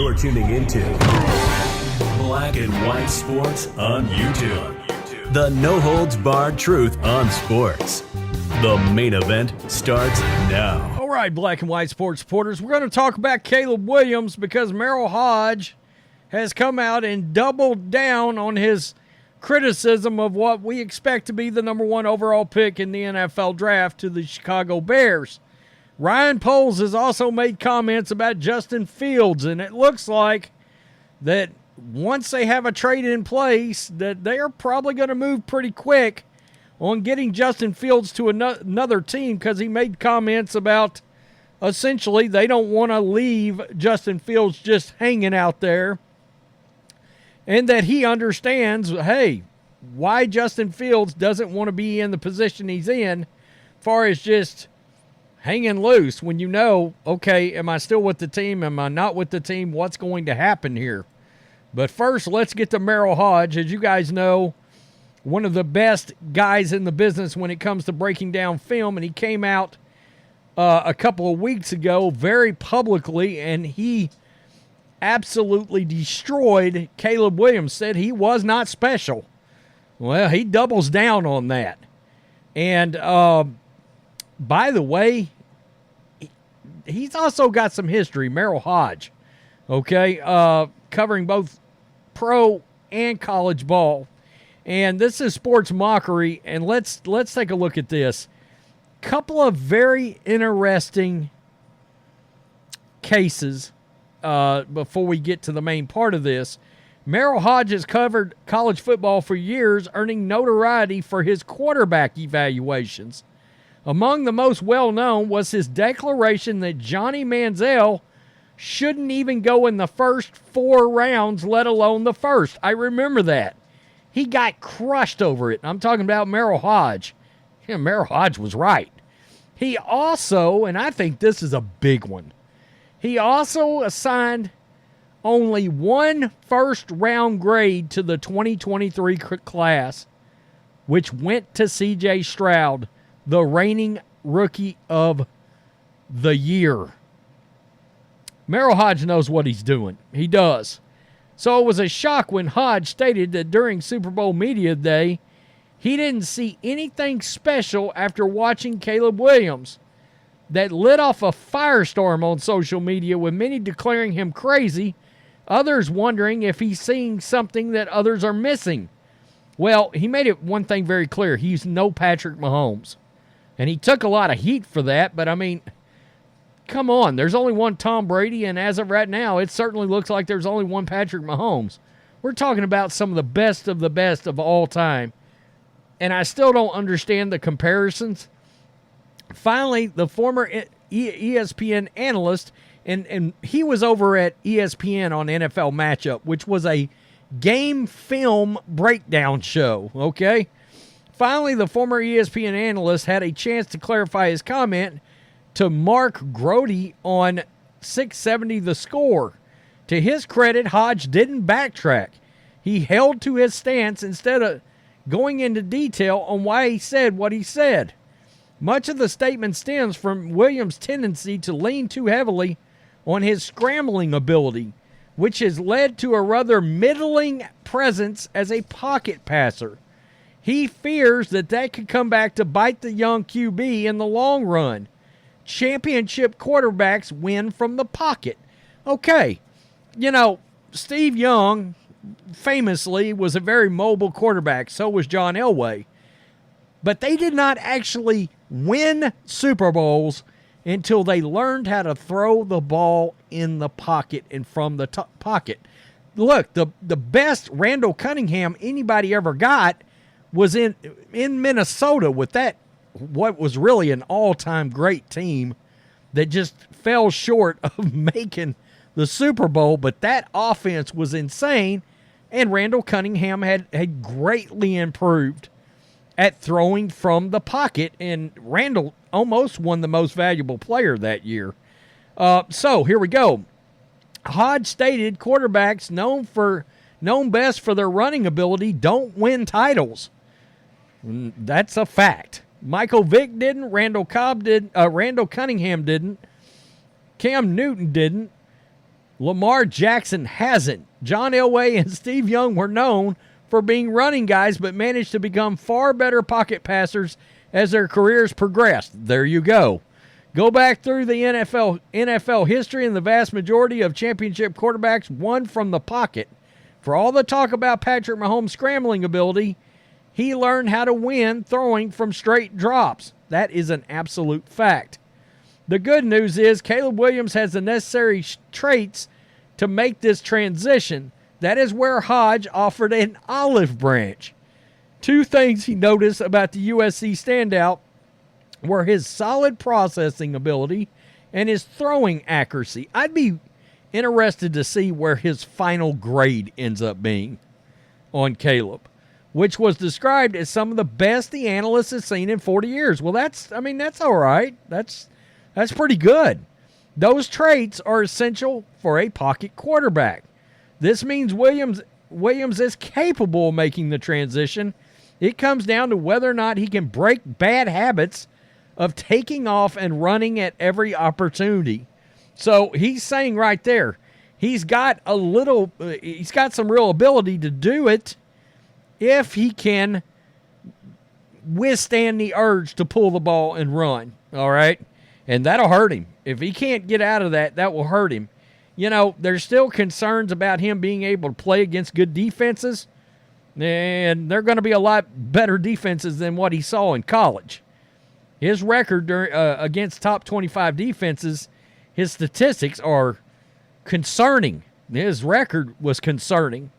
You're tuning into Black and White Sports on YouTube. The no-holds-barred truth on sports. The main event starts now. All right, Black and White Sports supporters, we're going to talk about Caleb Williams because Merril Hoge has come out and doubled down on his criticism of what we expect to be the number one overall pick in the NFL draft to the Chicago Bears. Ryan Poles has also made comments about Justin Fields, and it looks like that once they have a trade in place, that they are probably going to move pretty quick on getting Justin Fields to another team, because he made comments about essentially they don't want to leave Justin Fields just hanging out there, and that he understands, hey, why Justin Fields doesn't want to be in the position he's in, as far as just hanging loose when you know, okay, am I still with the team? Am I not with the team? What's going to happen here? But first, let's get to Merril Hoge. As you guys know, one of the best guys in the business when it comes to breaking down film, and he came out a couple of weeks ago very publicly, and he absolutely destroyed Caleb Williams, said he was not special. Well, he doubles down on that. And by the way, he's also got some history, Merril Hoge, okay, covering both pro and college ball. And this is Sports Mockery, and let's take a look at this. Couple of very interesting cases before we get to the main part of this. Merril Hoge has covered college football for years, earning notoriety for his quarterback evaluations. Among the most well-known was his declaration that Johnny Manziel shouldn't even go in the first 4 rounds, let alone the first. I remember that. He got crushed over it. I'm talking about Merril Hoge. Yeah, Merril Hoge was right. He also, and I think this is a big one, he also assigned only one first-round grade to the 2023 class, which went to C.J. Stroud, the reigning rookie of the year. Merril Hoge knows what he's doing. He does. So it was a shock when Hoge stated that during Super Bowl Media Day, he didn't see anything special after watching Caleb Williams. That lit off a firestorm on social media, with many declaring him crazy, others wondering if he's seeing something that others are missing. Well, he made it one thing very clear. He's no Patrick Mahomes. And he took a lot of heat for that, but I mean, come on. There's only one Tom Brady, and as of right now, it certainly looks like there's only one Patrick Mahomes. We're talking about some of the best of all time, and I still don't understand the comparisons. Finally, the former ESPN analyst, and he was over at ESPN on NFL Matchup, which was a game film breakdown show, okay? Finally, the former ESPN analyst had a chance to clarify his comment to Mark Grody on 670 The Score. To his credit, Hoge didn't backtrack. He held to his stance instead of going into detail on why he said what he said. Much of the statement stems from Williams' tendency to lean too heavily on his scrambling ability, which has led to a rather middling presence as a pocket passer. He fears that could come back to bite the young QB in the long run. Championship quarterbacks win from the pocket. Okay, you know, Steve Young famously was a very mobile quarterback. So was John Elway. But they did not actually win Super Bowls until they learned how to throw the ball in the pocket and from the pocket. Look, the best Randall Cunningham anybody ever got was in Minnesota with that, what was really an all-time great team that just fell short of making the Super Bowl. But that offense was insane, and Randall Cunningham had greatly improved at throwing from the pocket, and Randall almost won the most valuable player that year. So here we go. Hoge stated quarterbacks known best for their running ability don't win titles. That's a fact. Michael Vick didn't. Randall Cunningham didn't. Cam Newton didn't. Lamar Jackson hasn't. John Elway and Steve Young were known for being running guys, but managed to become far better pocket passers as their careers progressed. There you go. Go back through the NFL history, and the vast majority of championship quarterbacks won from the pocket. For all the talk about Patrick Mahomes' scrambling ability, he learned how to win throwing from straight drops. That is an absolute fact. The good news is Caleb Williams has the necessary traits to make this transition. That is where Hoge offered an olive branch. Two things he noticed about the USC standout were his solid processing ability and his throwing accuracy. I'd be interested to see where his final grade ends up being on Caleb, which was described as some of the best the analysts have seen in 40 years. Well, that's all right. That's pretty good. Those traits are essential for a pocket quarterback. This means Williams is capable of making the transition. It comes down to whether or not he can break bad habits of taking off and running at every opportunity. So he's saying right there, he's got some real ability to do it if he can withstand the urge to pull the ball and run. All right. And that'll hurt him. If he can't get out of that, that will hurt him. You know, there's still concerns about him being able to play against good defenses. And they're going to be a lot better defenses than what he saw in college. His record against top 25 defenses, his statistics are concerning. His record was concerning.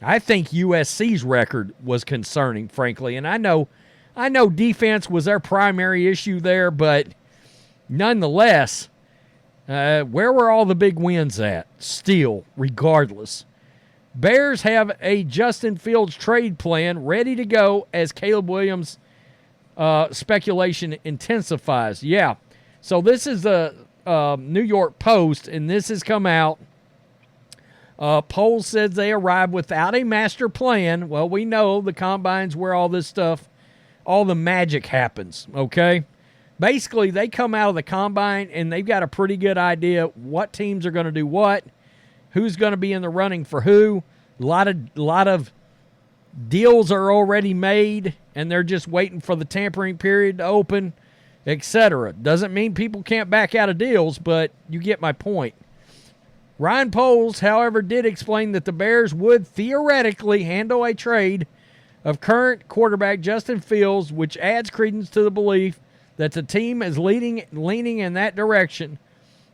I think USC's record was concerning, frankly. And I know defense was their primary issue there, but nonetheless, where were all the big wins at? Still, regardless. Bears have a Justin Fields trade plan ready to go as Caleb Williams speculation intensifies. Yeah. So this is the New York Post, and this has come out. Poll says they arrived without a master plan. Well, we know the combine's where all this stuff, all the magic happens, okay? Basically, they come out of the combine, and they've got a pretty good idea what teams are going to do what, who's going to be in the running for who. A lot of deals are already made, and they're just waiting for the tampering period to open, etc. Doesn't mean people can't back out of deals, but you get my point. Ryan Poles, however, did explain that the Bears would theoretically handle a trade of current quarterback Justin Fields, which adds credence to the belief that the team is leaning in that direction.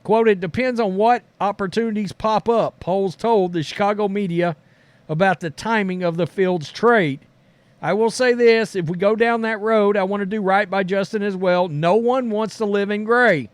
Quote, it depends on what opportunities pop up, Poles told the Chicago media about the timing of the Fields trade. I will say this, if we go down that road, I want to do right by Justin as well. No one wants to live in gray.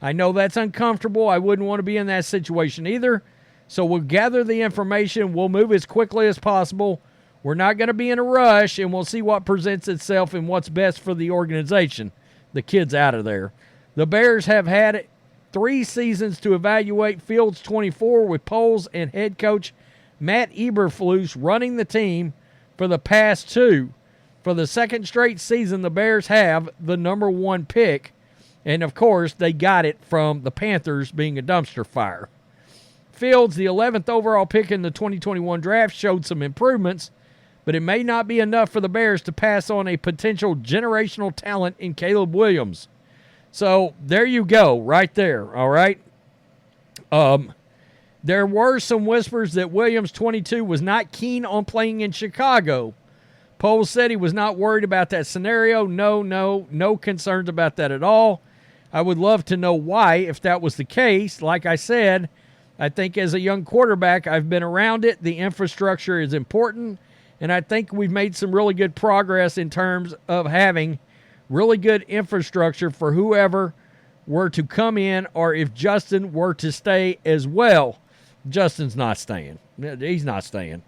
I know that's uncomfortable. I wouldn't want to be in that situation either. So we'll gather the information. We'll move as quickly as possible. We're not going to be in a rush, and we'll see what presents itself and what's best for the organization. The kid's out of there. The Bears have had 3 seasons to evaluate Fields 24 with Poles and head coach Matt Eberflus running the team for the past 2. For the second straight season, the Bears have the number 1 pick. And, of course, they got it from the Panthers being a dumpster fire. Fields, the 11th overall pick in the 2021 draft, showed some improvements, but it may not be enough for the Bears to pass on a potential generational talent in Caleb Williams. So, there you go, right there, all right? There were some whispers that Williams, 22, was not keen on playing in Chicago. Poles said he was not worried about that scenario. No concerns about that at all. I would love to know why, if that was the case. Like I said, I think as a young quarterback, I've been around it. The infrastructure is important, and I think we've made some really good progress in terms of having really good infrastructure for whoever were to come in or if Justin were to stay as well. Justin's not staying. He's not staying.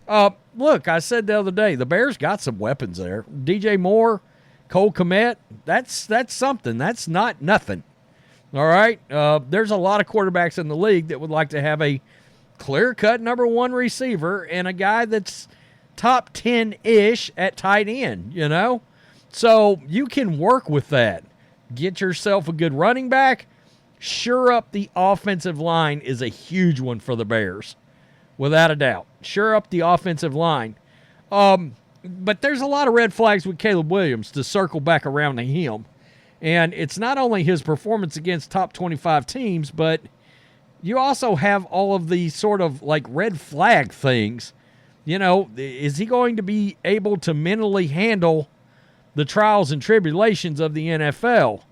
Look, I said the other day, the Bears got some weapons there. DJ Moore, Cole Kmet, that's something. That's not nothing. All right? There's a lot of quarterbacks in the league that would like to have a clear-cut number 1 receiver and a guy that's top 10-ish at tight end, you know? So you can work with that. Get yourself a good running back. Sure up the offensive line is a huge one for the Bears, without a doubt. Sure up the offensive line. But there's a lot of red flags with Caleb Williams to circle back around to him. And it's not only his performance against top 25 teams, but you also have all of the sort of like red flag things. You know, is he going to be able to mentally handle the trials and tribulations of the NFL?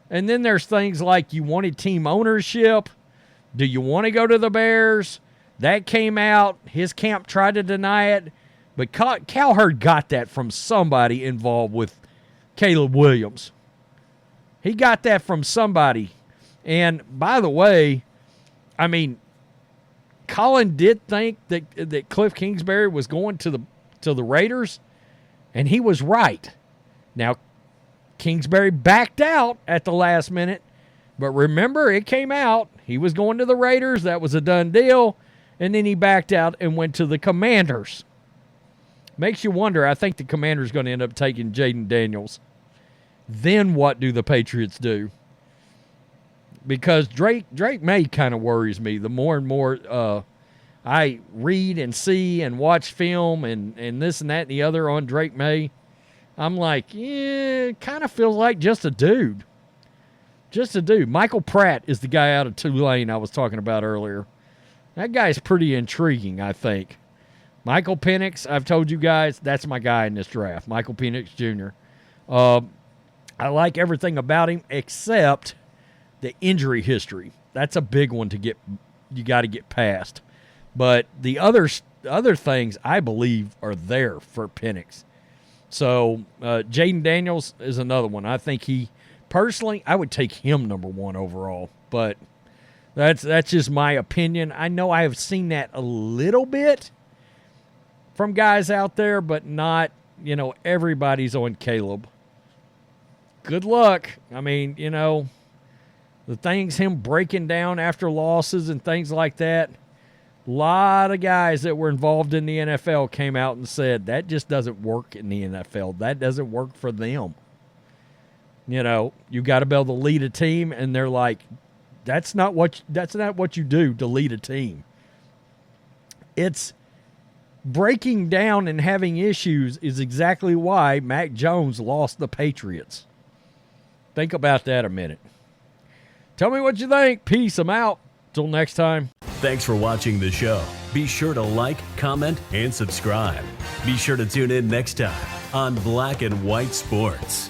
And then there's things like, you wanted team ownership. Do you want to go to the Bears? That came out. His camp tried to deny it. But Cowherd got that from somebody involved with Caleb Williams. He got that from somebody. And by the way, I mean, Colin did think that Cliff Kingsbury was going to the Raiders, and he was right. Now, Kingsbury backed out at the last minute, but remember, it came out. He was going to the Raiders. That was a done deal. And then he backed out and went to the Commanders. Makes you wonder. I think the Commanders going to end up taking Jaden Daniels. Then what do the Patriots do? Because Drake May kind of worries me. The more and more I read and see and watch film and this and that and the other on Drake May, I'm like, yeah, it kind of feels like just a dude. Just a dude. Michael Pratt is the guy out of Tulane I was talking about earlier. That guy's pretty intriguing, I think. Michael Penix, I've told you guys, that's my guy in this draft. Michael Penix Jr. I like everything about him except the injury history. That's a big one you got to get past. But the other things I believe are there for Penix. So Jaden Daniels is another one. I think personally, I would take him number one overall. But that's just my opinion. I know I have seen that a little bit from guys out there, but not, everybody's on Caleb. Good luck. I mean, the things him breaking down after losses and things like that, a lot of guys that were involved in the NFL came out and said that just doesn't work in the NFL. That doesn't work for them. You got to be able to lead a team, and they're like, that's not what you do to lead a team. It's breaking down and having issues is exactly why Mac Jones lost the Patriots. Think about that a minute. Tell me what you think. Peace. I'm out. Till next time. Thanks for watching the show. Be sure to like, comment, and subscribe. Be sure to tune in next time on Black and White Sports.